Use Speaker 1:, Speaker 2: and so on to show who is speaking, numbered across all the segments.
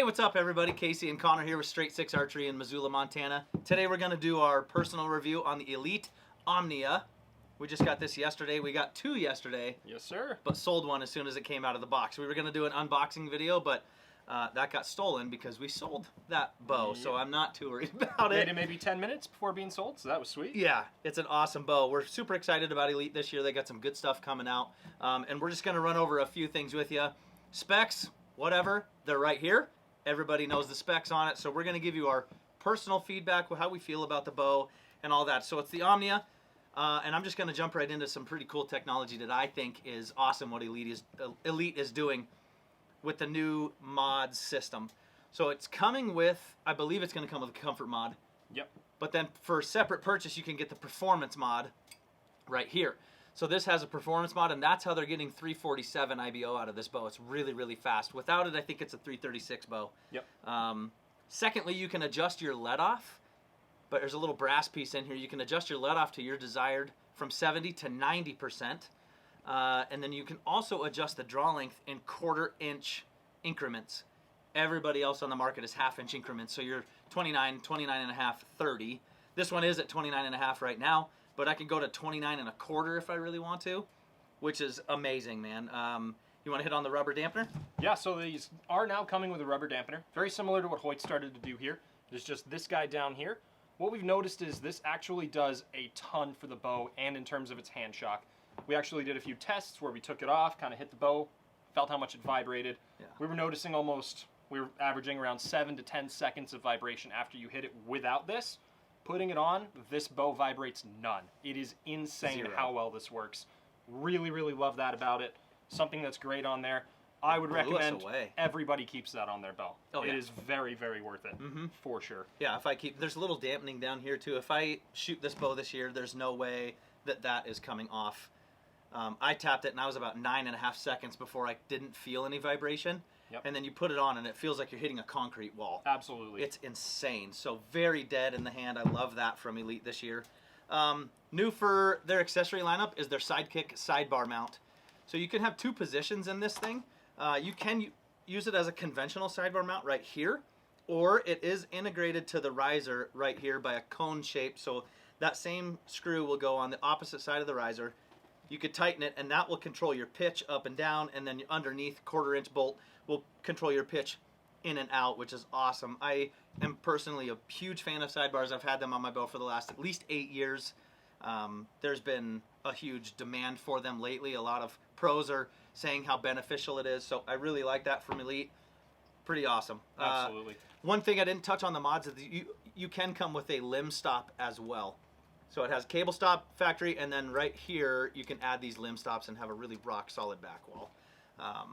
Speaker 1: what's up everybody? Casey and Connor here with Straight Six Archery in Missoula, Montana. Today we're going to do our personal review on the Elite Omnia. We just got this yesterday. We got two yesterday.
Speaker 2: Yes, sir.
Speaker 1: But sold one as soon as it came out of the box. We were going to do an unboxing video, but that got stolen because we sold that bow. Yep. So I'm not too worried about it.
Speaker 2: Waited maybe 10 minutes before being sold, so that was sweet.
Speaker 1: Yeah, it's an awesome bow. We're super excited about Elite this year. They got some good stuff coming out. And we're just going to run over a few things with you. Specs, whatever, they're right here. Everybody knows the specs on it. So we're going to give you our personal feedback, how we feel about the bow and all that. So it's the Omnia. And I'm just going to jump right into some pretty cool technology that I think is awesome what Elite is doing with the new mod system. So it's coming with, I believe it's going to come with a comfort mod.
Speaker 2: Yep. But
Speaker 1: then for separate purchase, you can get the performance mod right here. So this has a performance mod, and that's how they're getting 347 IBO out of this bow. It's really, really fast. Without it, I think it's a 336 bow.
Speaker 2: Yep.
Speaker 1: Secondly, you can adjust your let off. But there's a little brass piece in here. You can adjust your let off to your desired from 70 to 90%. And then you can also adjust the draw length in 1/4 inch increments. Everybody else on the market is 1/2 inch increments. So you're 29, 29 and a half, 30. This one is at 29 and a half right now, but I can go to 29 and 1/4 if I really want to, which is amazing, man. You want to hit on the rubber dampener?
Speaker 2: Yeah, so these are now coming with a rubber dampener. Very similar to what Hoyt started to do here. There's just this guy down here. What we've noticed is this actually does a ton for the bow and in terms of its hand shock. We actually did a few tests where we took it off, kind of hit the bow, felt how much it vibrated. Yeah. We were noticing we were averaging around 7 to 10 seconds of vibration after you hit it without this. Putting it on, this bow vibrates none. It is insane how well this works. Really, really love that about it. Something that's great on there. I would recommend everybody keeps that on their bow. Oh, it is very, very worth it, for sure.
Speaker 1: Yeah, there's a little dampening down here too. If I shoot this bow this year, there's no way that is coming off. I tapped it and I was about 9.5 seconds before I didn't feel any vibration. Yep. And then you put it on and it feels like you're hitting a concrete wall.
Speaker 2: Absolutely.
Speaker 1: It's insane. So very dead in the hand. I love that from Elite this year. New for their accessory lineup is their Sidekick sidebar mount. So you can have two positions in this thing. You can use it as a conventional sidebar mount right here, or it is integrated to the riser right here by a cone shape. So that same screw will go on the opposite side of the riser. You could tighten it, and that will control your pitch up and down, and then underneath 1/4 inch bolt will control your pitch in and out, which is awesome. I am personally a huge fan of sidebars. I've had them on my bow for the last at least 8 years. There's been a huge demand for them lately. A lot of pros are saying how beneficial it is, so I really like that from Elite. Pretty awesome.
Speaker 2: Absolutely.
Speaker 1: One thing I didn't touch on the mods is you can come with a limb stop as well. So it has cable stop factory, and then right here you can add these limb stops and have a really rock solid back wall.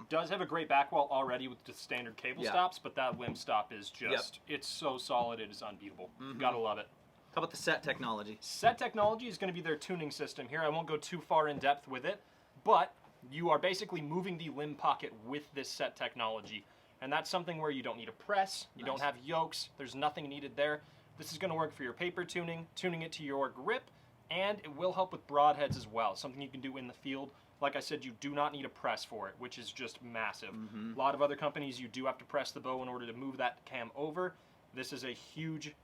Speaker 2: Does have a great back wall already with the standard cable stops, but that limb stop is just, it's so solid, it is unbeatable. Gotta love it.
Speaker 1: How about the set technology?
Speaker 2: Set technology is going to be their tuning system here. I won't go too far in depth with it, but you are basically moving the limb pocket with this set technology. And that's something where you don't need a press, you don't have yokes, there's nothing needed there. This is going to work for your paper tuning it to your grip, and it will help with broadheads as well, something you can do in the field. Like I said, you do not need a press for it, which is just massive. A lot of other companies, you do have to press the bow in order to move that cam over. This is a huge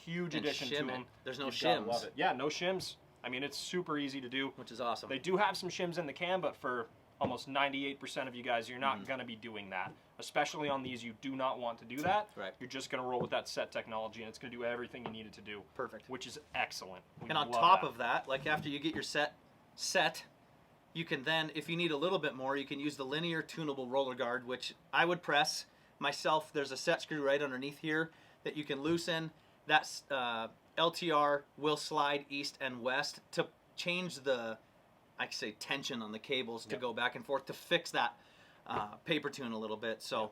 Speaker 2: addition to them.
Speaker 1: There's no shims.
Speaker 2: Love it. Yeah, no shims. I mean, it's super easy to do.
Speaker 1: Which is awesome.
Speaker 2: They do have some shims in the cam, but for almost 98% of you guys, you're not going to be doing that. Especially on these, you do not want to do that.
Speaker 1: Right.
Speaker 2: You're just going to roll with that set technology, and it's going to do everything you need it to do.
Speaker 1: Perfect.
Speaker 2: Which is excellent.
Speaker 1: And on top of that, like after you get your set, you can then, if you need a little bit more, you can use the linear tunable roller guard, which I would press myself. There's a set screw right underneath here that you can loosen. That LTR will slide east and west to change the, I say, tension on the cables to go back and forth to fix that paper tune a little bit. So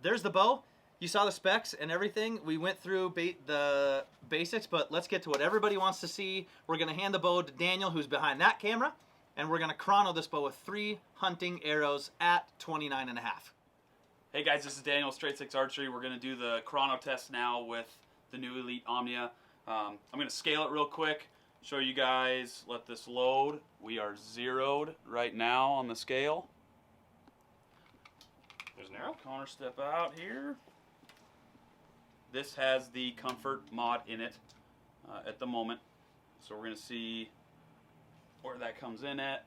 Speaker 1: there's the bow. You saw the specs and everything. We went through the basics, but let's get to what everybody wants to see. We're going to hand the bow to Daniel, who's behind that camera, and we're going to chrono this bow with 3 hunting arrows at 29.5.
Speaker 3: Hey guys, this is Daniel, Straight Six Archery. We're going to do the chrono test now with the new Elite Omnia. I'm going to scale it real quick, show you guys, let this load. We are zeroed right now on the scale.
Speaker 2: There's an arrow.
Speaker 3: Corner step out here. This has the comfort mod in it at the moment. So we're going to see where that comes in at.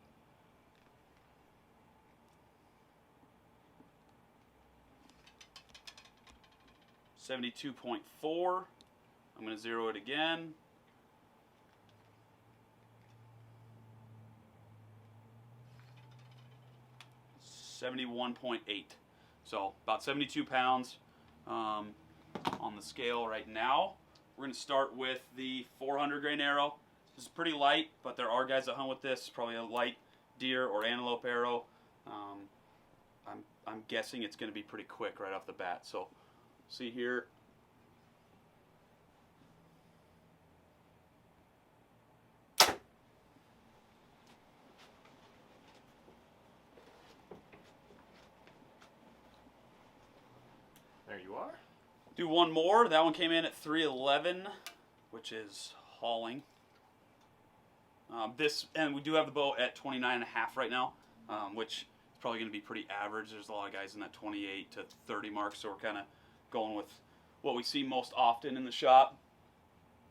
Speaker 3: $72.4. I'm going to zero it again. $71.8. So about 72 pounds on the scale right now. We're going to start with the 400 grain arrow. This is pretty light, but there are guys that hunt with this. Probably a light deer or antelope arrow. I'm guessing it's going to be pretty quick right off the bat. So see here.
Speaker 2: There you are.
Speaker 3: Do one more. That one came in at 311, which is hauling. And we do have the bow at 29.5 right now, which is probably going to be pretty average. There's a lot of guys in that 28 to 30 mark, so we're kind of going with what we see most often in the shop.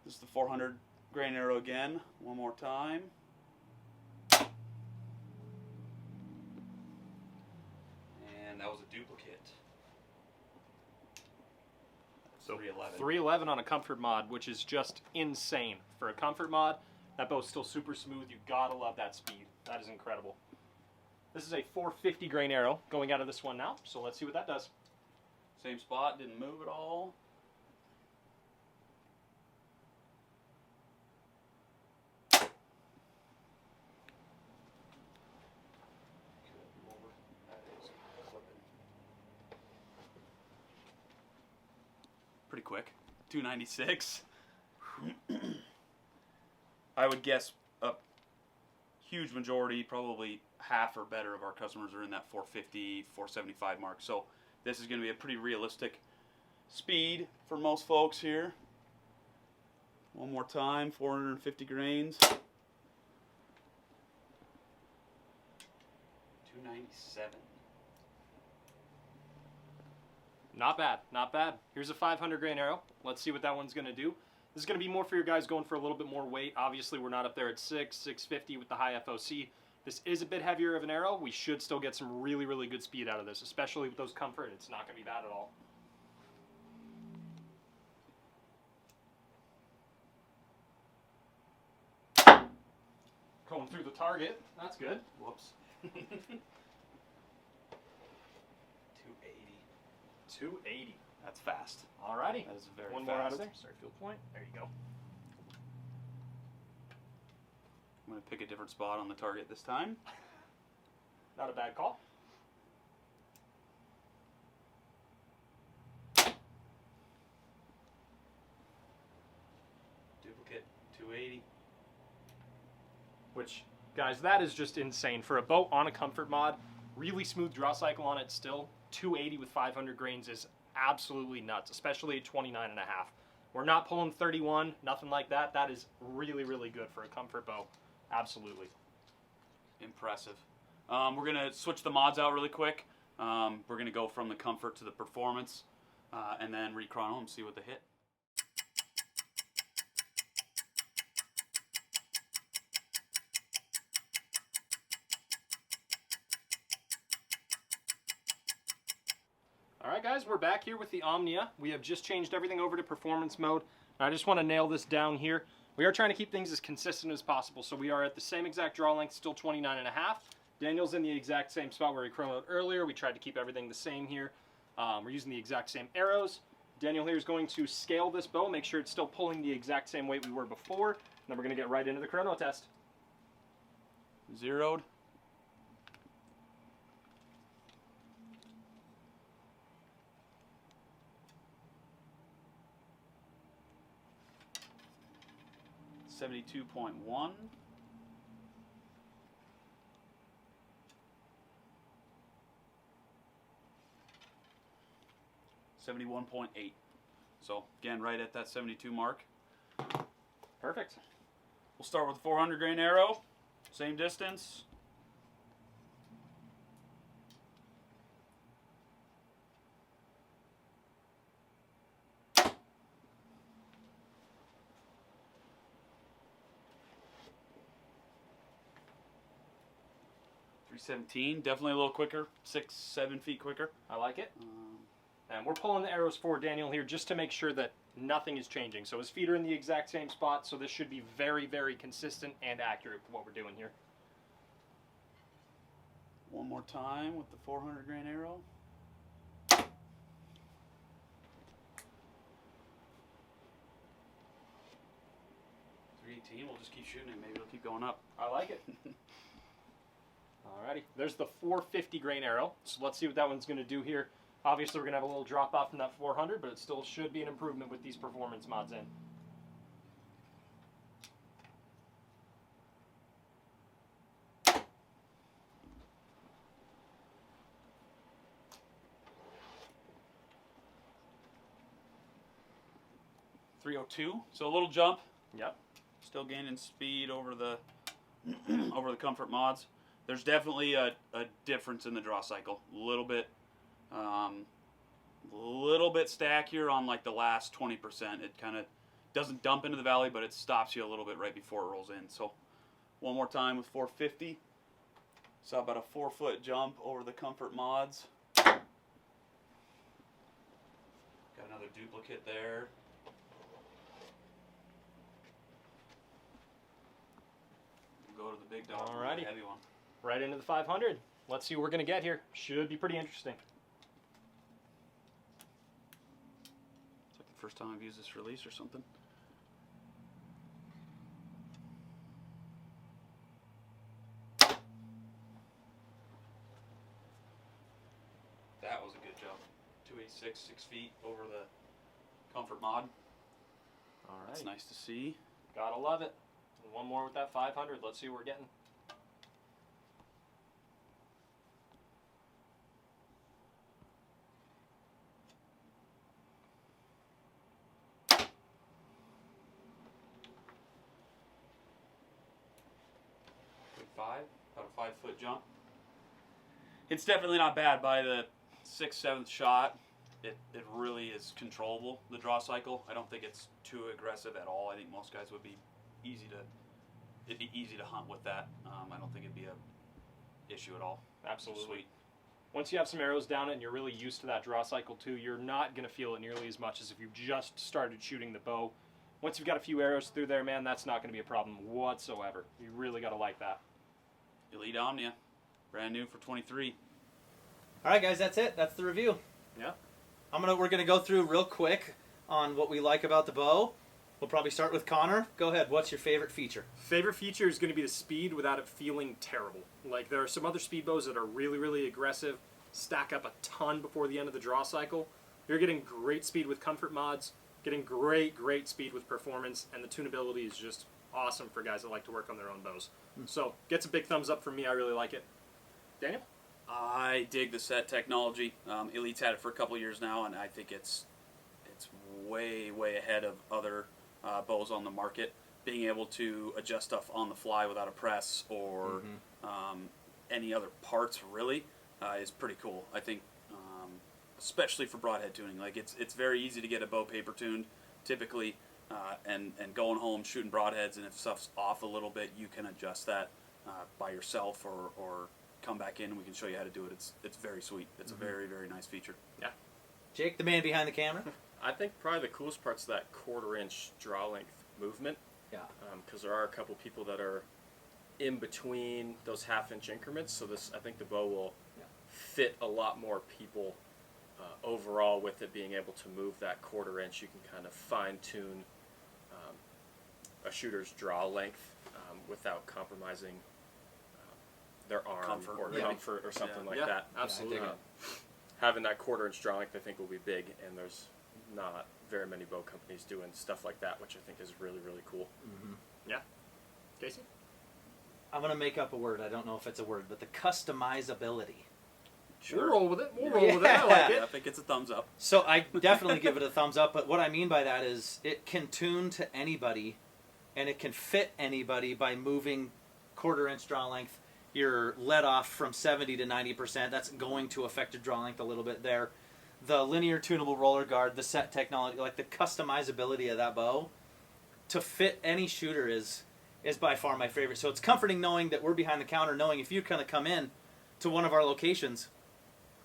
Speaker 3: This is the 400 grain arrow again. One more time. And that was a duplicate.
Speaker 2: So
Speaker 3: 311.
Speaker 2: 311 on a comfort mod, which is just insane. For a comfort mod, that bow's still super smooth. You gotta love that speed. That is incredible. This is a 450 grain arrow going out of this one now, so let's see what that does.
Speaker 3: Same spot, didn't move at all. Pretty quick. 296. I would guess a huge majority, probably half or better of our customers are in that 450, 475 mark. So this is going to be a pretty realistic speed for most folks here. One more time, 450 grains. 297.
Speaker 2: Not bad, not bad. Here's a 500 grain arrow. Let's see what that one's gonna do. This is gonna be more for your guys going for a little bit more weight. Obviously, we're not up there at 650 with the high FOC. This is a bit heavier of an arrow. We should still get some really, really good speed out of this, especially with those comfort. It's not gonna be bad at all. Going through the target. That's good.
Speaker 3: Whoops.
Speaker 2: 280.
Speaker 3: That's fast.
Speaker 2: Alrighty.
Speaker 3: That is very
Speaker 2: One
Speaker 3: fast.
Speaker 2: more out of there. Start field point. There you go.
Speaker 3: I'm going to pick a different spot on the target this time.
Speaker 2: Not a bad call.
Speaker 3: Duplicate 280.
Speaker 2: Which, guys, that is just insane. For a bow on a comfort mod, really smooth draw cycle on it still. 280 with 500 grains is absolutely nuts, especially at 29.5. We're not pulling 31, nothing like that. That is really, really good for a comfort bow. Absolutely.
Speaker 3: Impressive. We're going to switch the mods out really quick. We're going to go from the comfort to the performance, and then read Chrono and see what they hit.
Speaker 2: All right, guys, we're back here with the Omnia. We have just changed everything over to performance mode. I just want to nail this down here. We are trying to keep things as consistent as possible, so we are at the same exact draw length, still 29.5. Daniel's in the exact same spot where he chronoed earlier. We tried to keep everything the same here. We're using the exact same arrows. Daniel here is going to scale this bow, make sure it's still pulling the exact same weight we were before. And then we're going to get right into the chrono test.
Speaker 3: Zeroed. $72.1. $71.8. So again, right at that 72 mark.
Speaker 2: Perfect.
Speaker 3: We'll start with the 400 grain arrow. Same distance. 317, definitely a little quicker, 6-7 feet quicker.
Speaker 2: I like it. And we're pulling the arrows for Daniel here just to make sure that nothing is changing. So his feet are in the exact same spot, so this should be very, very consistent and accurate with what we're doing here.
Speaker 3: One more time with the 400 grain arrow. 318, we'll just keep shooting it. Maybe it'll keep going up.
Speaker 2: I like it. Alrighty, there's the 450 grain arrow. So let's see what that one's going to do here. Obviously, we're going to have a little drop off from that 400, but it still should be an improvement with these performance mods in.
Speaker 3: .302, so a little jump.
Speaker 2: Yep.
Speaker 3: Still gaining speed over the over the comfort mods. There's definitely a difference in the draw cycle. A little bit stackier on like the last 20%. It kind of doesn't dump into the valley, but it stops you a little bit right before it rolls in. So one more time with 450. Saw about a 4-foot jump over the comfort mods. Got another duplicate there. Go to the big dog.
Speaker 2: Alrighty.
Speaker 3: The heavy one.
Speaker 2: Right into the 500. Let's see what we're going to get here. Should be pretty interesting.
Speaker 3: It's like the first time I've used this release or something. That was a good jump. 286, 6 feet over the comfort mod.
Speaker 2: All right.
Speaker 3: That's nice to see.
Speaker 2: Gotta love it. One more with that 500. Let's see what we're getting.
Speaker 3: About a 5-foot jump. It's definitely not bad by the 6th, 7th shot. It really is controllable, the draw cycle. I don't think it's too aggressive at all. I think most guys would be it'd be easy to hunt with that. I don't think it'd be a issue at all.
Speaker 2: Absolutely.
Speaker 3: Sweet.
Speaker 2: Once you have some arrows down it and you're really used to that draw cycle too, you're not going to feel it nearly as much as if you just started shooting the bow. Once you've got a few arrows through there, man, that's not going to be a problem whatsoever. You really got to like that.
Speaker 3: Elite Omnia, brand new for 23.
Speaker 1: All right, guys, that's it. That's the review.
Speaker 2: Yeah.
Speaker 1: We're gonna go through real quick on what we like about the bow. We'll probably start with Connor. Go ahead. What's your favorite feature?
Speaker 2: Favorite feature is going to be the speed without it feeling terrible. Like, there are some other speed bows that are really, really aggressive, stack up a ton before the end of the draw cycle. You're getting great speed with comfort mods, getting great speed with performance, and the tunability is just awesome for guys that like to work on their own bows. So, gets a big thumbs up from me. I really like it. Daniel?
Speaker 3: I dig the set technology. Elite's had it for a couple years now, and I think it's way ahead of other bows on the market. Being able to adjust stuff on the fly without a press or any other parts really is pretty cool. I think, especially for broadhead tuning, like it's very easy to get a bow paper tuned, typically, and going home shooting broadheads, and if stuff's off a little bit, you can adjust that by yourself or come back in and we can show you how to do it. It's very sweet. It's a very nice feature.
Speaker 2: Yeah.
Speaker 1: Jake, the man behind the camera.
Speaker 4: I think probably the coolest part's that 1/4 inch draw length movement.
Speaker 1: Yeah.
Speaker 4: Because there are a couple people that are in between those 1/2 inch increments, so I think the bow will fit a lot more people overall with it being able to move that 1/4 inch. You can kind of fine tune a shooter's draw length without compromising their arm
Speaker 3: Comfort,
Speaker 4: or
Speaker 3: maybe.
Speaker 4: comfort or something like
Speaker 2: Yeah,
Speaker 4: that.
Speaker 2: absolutely.
Speaker 4: Having that 1/4 inch draw length, I think, will be big, and there's not very many bow companies doing stuff like that, which I think is really cool.
Speaker 2: Yeah. Casey?
Speaker 1: I'm going to make up a word. I don't know if it's a word, but the customizability.
Speaker 2: We'll roll with it. We'll roll with it. I like
Speaker 3: Yeah,
Speaker 2: it.
Speaker 3: I think it's a thumbs up.
Speaker 1: So I definitely give it a thumbs up, but what I mean by that is it can tune to anybody, and it can fit anybody by moving 1/4 inch draw length. You're let off from 70 to 90%. That's going to affect your draw length a little bit there. The linear tunable roller guard, the set technology, like the customizability of that bow to fit any shooter is by far my favorite. So it's comforting knowing that we're behind the counter, knowing if you kind of come in, to one of our locations,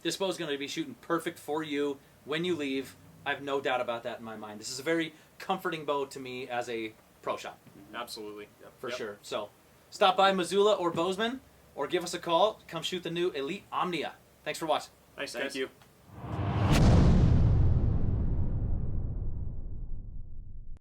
Speaker 1: this bow is going to be shooting perfect for you when you leave. I have no doubt about that in my mind. This is a very comforting bow to me as a pro shop.
Speaker 2: Absolutely.
Speaker 1: For
Speaker 2: Yep.
Speaker 1: sure. So stop by Missoula or Bozeman, or give us a call. Come shoot the new Elite Omnia. Thanks for watching.
Speaker 2: Thanks,
Speaker 3: Thank
Speaker 2: guys.
Speaker 3: you.